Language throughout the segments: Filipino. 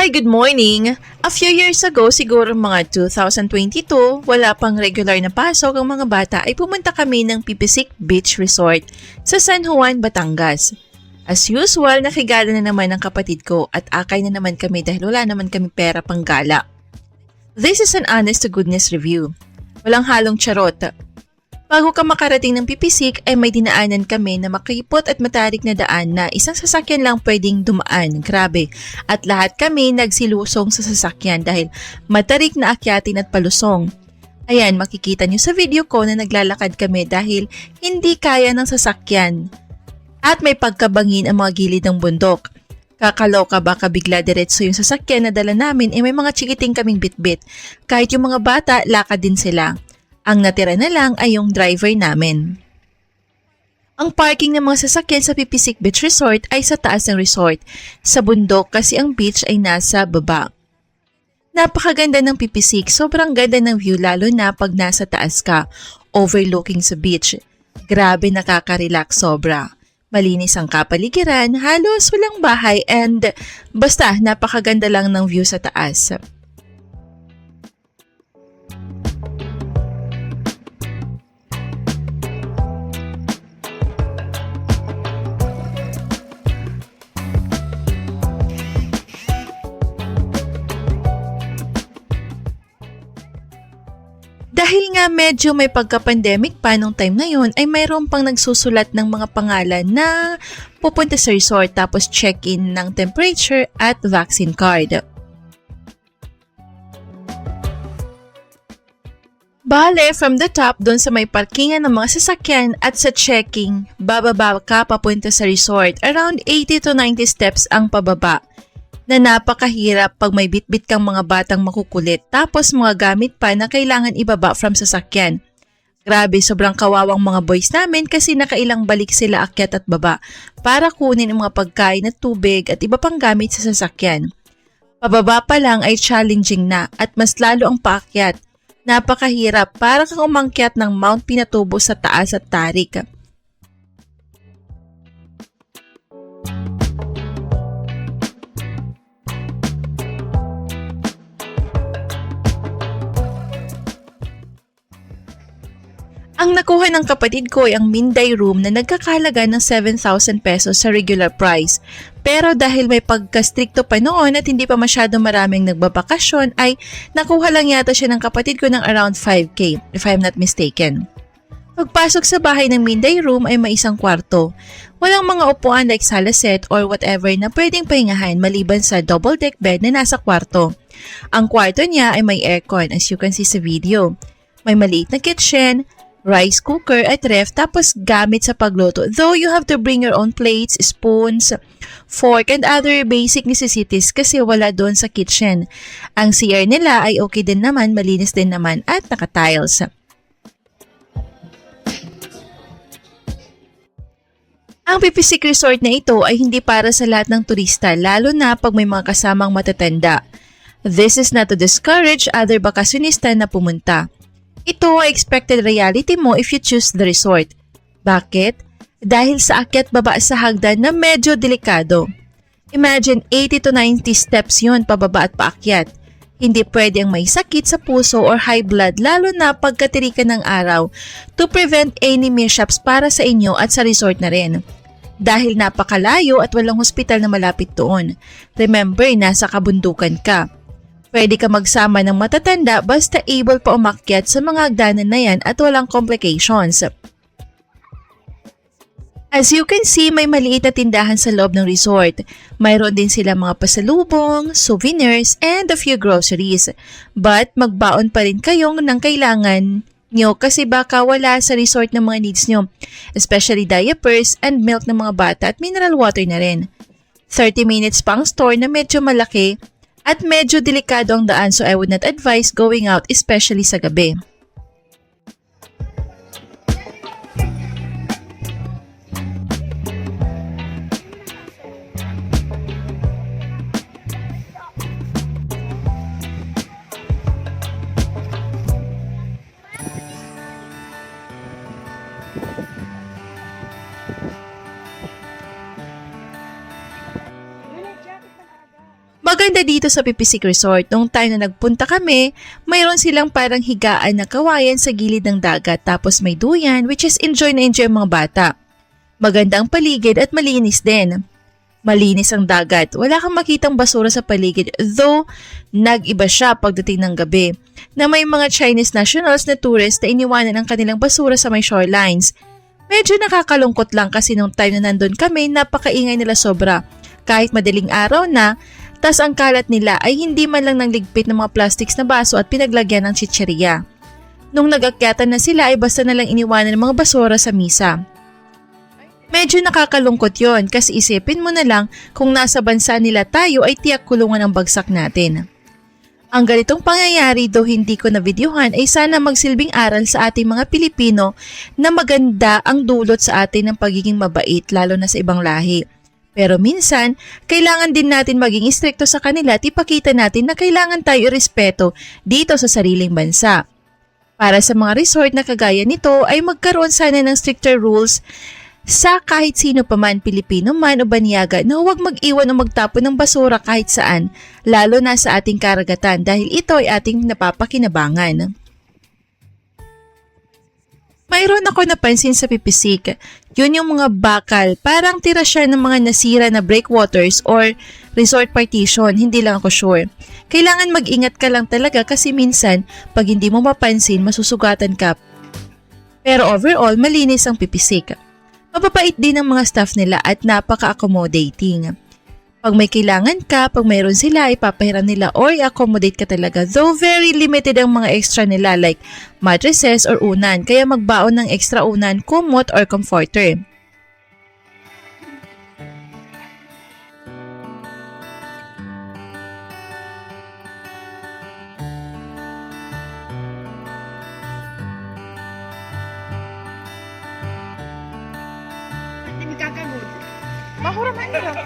Hi, good morning! A few years ago, siguro mga 2022, wala pang regular na pasok ang mga bata ay pumunta kami ng Pipisic Beach Resort sa San Juan, Batangas. As usual, nakigala na naman ang kapatid ko at akay na naman kami dahil wala naman kami pera pang gala. This is an honest to goodness review. Walang halong charot. Bago ka makarating ng Pipisic ay may dinaanan kami na makipot at matarik na daan na isang sasakyan lang pwedeng dumaan. Grabe. At lahat kami nagsilusong sa sasakyan dahil matarik na akyatin at palusong. Ayan, makikita nyo sa video ko na naglalakad kami dahil hindi kaya ng sasakyan. At may pagkabangin ang mga gilid ng bundok. Kakaloka baka bigla diretso yung sasakyan na dala namin may mga chikiting kaming bitbit. Kahit yung mga bata, lakad din sila. Ang natira na lang ay yung driver namin. Ang parking ng mga sasakyan sa Pipisic Beach Resort ay sa taas ng resort, sa bundok kasi ang beach ay nasa baba. Napakaganda ng Pipisic, sobrang ganda ng view lalo na pag nasa taas ka, overlooking sa beach. Grabe nakaka-relax sobra. Malinis ang kapaligiran, halos walang bahay and basta napakaganda lang ng view sa taas. Dahil nga medyo may pagka-pandemic pa nung time na yun ay mayroon pang nagsusulat ng mga pangalan na pupunta sa resort tapos check-in ng temperature at vaccine card. Bale, from the top doon sa may parkingan ng mga sasakyan at sa checking, bababa ka papunta sa resort. Around 80 to 90 steps ang pababa. Na napakahirap pag may bitbit kang mga batang makukulit tapos mga gamit pa na kailangan ibaba from sasakyan. Grabe, sobrang kawawang mga boys namin kasi nakailang balik sila akyat at baba para kunin ang mga pagkain at tubig at iba pang gamit sa sasakyan. Pababa pa lang ay challenging na at mas lalo ang paakyat. Napakahirap para kang umakyat ng Mount Pinatubo sa taas at tarik. Ang nakuha ng kapatid ko ay ang Minday room na nagkakahalaga ng 7,000 pesos sa regular price. Pero dahil may pagka-stricto pa noon at hindi pa masyado maraming nagbabakasyon ay nakuha lang yata siya ng kapatid ko ng around 5K if I'm not mistaken. Pagpasok sa bahay ng Minday room ay may isang kwarto. Walang mga upuan like sala set or whatever na pwedeng pahingahan maliban sa double deck bed na nasa kwarto. Ang kwarto niya ay may aircon as you can see sa video. May maliit na kitchen, rice cooker at ref tapos gamit sa pagluto. Though you have to bring your own plates, spoons, fork and other basic necessities kasi wala doon sa kitchen. Ang CR nila ay okay din naman, malinis din naman at naka-tiles. Ang Pipisic Resort na ito ay hindi para sa lahat ng turista lalo na pag may mga kasamang matatanda. This is not to discourage other bakasyonista na pumunta. Ito ay expected reality mo if you choose the resort. Bakit? Dahil sa akyat baba sa hagdan na medyo delikado. Imagine 80 to 90 steps yun pababa at paakyat. Hindi pwede ang may sakit sa puso or high blood lalo na pagkatirikan ng araw to prevent any mishaps para sa inyo at sa resort na rin. Dahil napakalayo at walang hospital na malapit doon. Remember, nasa kabundukan ka. Pwede ka magsama ng matatanda basta able pa umakyat sa mga hagdanan na yan at walang complications. As you can see, may maliit na tindahan sa loob ng resort. Mayroon din sila mga pasalubong, souvenirs, and a few groceries. But magbaon pa rin kayong ng kailangan nyo kasi baka wala sa resort ng mga needs nyo, especially diapers and milk ng mga bata at mineral water na rin. 30 minutes pa ang store na medyo malaki at medyo delikado ang daan so I would not advise going out especially sa gabi. maganda dito sa Pipisik Resort, nung time na nagpunta kami, mayroon silang parang higaan na kawayan sa gilid ng dagat tapos may duyan which is enjoy na enjoy ang mga bata. Maganda ang paligid at malinis din. Malinis ang dagat, wala kang makitang basura sa paligid though nag-iba siya pagdating ng gabi na may mga Chinese nationals na tourist na iniwanan ang kanilang basura sa may shorelines. Medyo nakakalungkot lang kasi nung time na nandun kami napakaingay nila sobra. Kahit madaling araw na, tas ang kalat nila ay hindi man lang nangligpit ng mga plastics na baso at pinaglagyan ng chicheria. Nung nag-akyatan na sila ay basta na lang iniwanan ng mga basura sa misa. Medyo nakakalungkot yon kasi isipin mo na lang kung nasa bansa nila tayo ay tiyak kulungan ang bagsak natin. Ang ganitong pangyayari do hindi ko na videohan ay sana magsilbing aral sa ating mga Pilipino na maganda ang dulot sa atin ng pagiging mabait lalo na sa ibang lahi. Pero minsan, kailangan din natin maging istrikto sa kanila at ipakita natin na kailangan tayo irespeto dito sa sariling bansa. Para sa mga resort na kagaya nito ay magkaroon sana ng stricter rules sa kahit sino pa man, Pilipino man o banyaga, na huwag mag-iwan o magtapon ng basura kahit saan, lalo na sa ating karagatan dahil ito ay ating napapakinabangan. Mayroon ako napansin sa Pipisik, yun yung mga bakal, parang tira siya ng mga nasira na breakwaters or resort partition, hindi lang ako sure. Kailangan mag-ingat ka lang talaga kasi minsan, pag hindi mo mapansin, masusugatan ka. Pero overall, malinis ang Pipisik. Mababait din ang mga staff nila at napaka-accommodating. Pag may kailangan ka, pag mayroon sila, ipapahiram nila or i-accommodate ka talaga. Though very limited ang mga extra nila like mattresses or unan, kaya magbaon ng extra unan, kumot or comforter. Kakagod. Mahura man nila.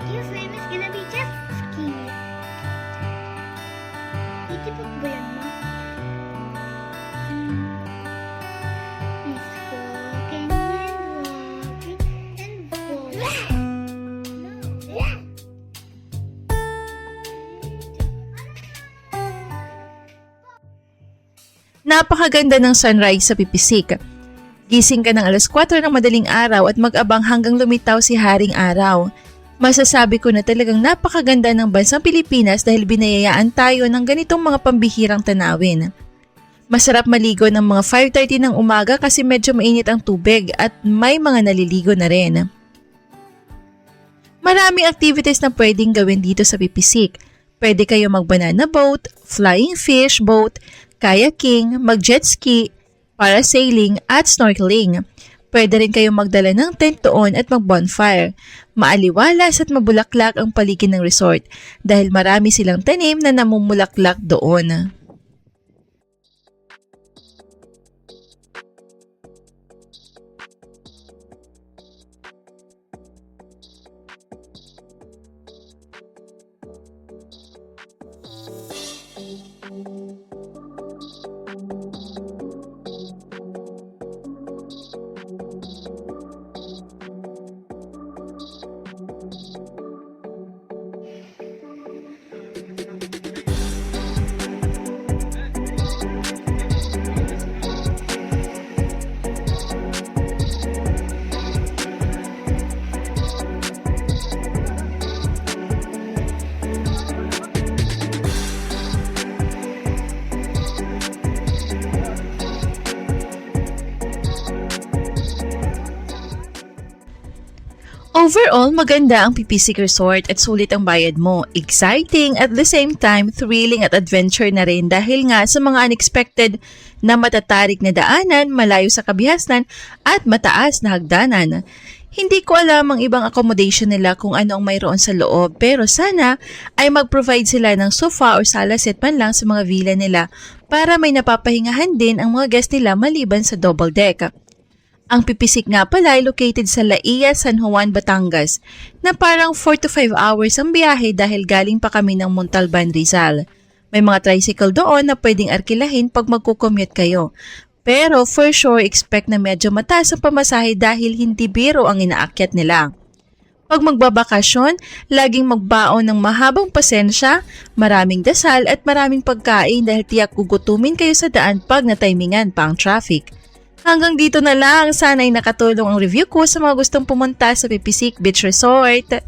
His name is gonna be Jet Ski. Titipot ba yan, ma? He's walking and walking. Napakaganda ng sunrise sa Pipisik. Gising ka ng alas 4 ng madaling araw at mag-abang hanggang lumitaw si Haring Araw. Masasabi ko na talagang napakaganda ng bansang Pilipinas dahil binayayaan tayo ng ganitong mga pambihirang tanawin. Masarap maligo ng mga 5:30 ng umaga kasi medyo mainit ang tubig at may mga naliligo na rin. Maraming activities na pwedeng gawin dito sa Pipisik. Pwede kayo mag-banana boat, flying fish boat, kayaking, mag-jet ski, parasailing at snorkeling. Pwede rin kayong magdala ng tent doon at mag-bonfire. Maaliwalas at mabulaklak ang paligid ng resort dahil marami silang tanim na namumulaklak doon. Overall, maganda ang Pipisig Resort at sulit ang bayad mo. Exciting at the same time, thrilling at adventure na rin dahil nga sa mga unexpected na matatarik na daanan, malayo sa kabihasnan at mataas na hagdanan. Hindi ko alam ang ibang accommodation nila kung ano ang mayroon sa loob pero sana ay mag-provide sila ng sofa or sala set man lang sa mga villa nila para may napapahingahan din ang mga guest nila maliban sa double deck. Ang Pipisig nga pala ay located sa Laia, San Juan, Batangas na parang 4 to 5 hours ang biyahe dahil galing pa kami ng Montalban, Rizal. May mga tricycle doon na pwedeng arkilahin pag magkukommute kayo. Pero for sure expect na medyo mataas ang pamasahe dahil hindi biro ang inaakyat nila. Pag magbabakasyon, laging magbaon ng mahabang pasensya, maraming dasal at maraming pagkain dahil tiyak gugutumin kayo sa daan pag natimingan pa ang traffic. Hanggang dito na lang, sana'y nakatulong ang review ko sa mga gustong pumunta sa Pipisig Beach Resort.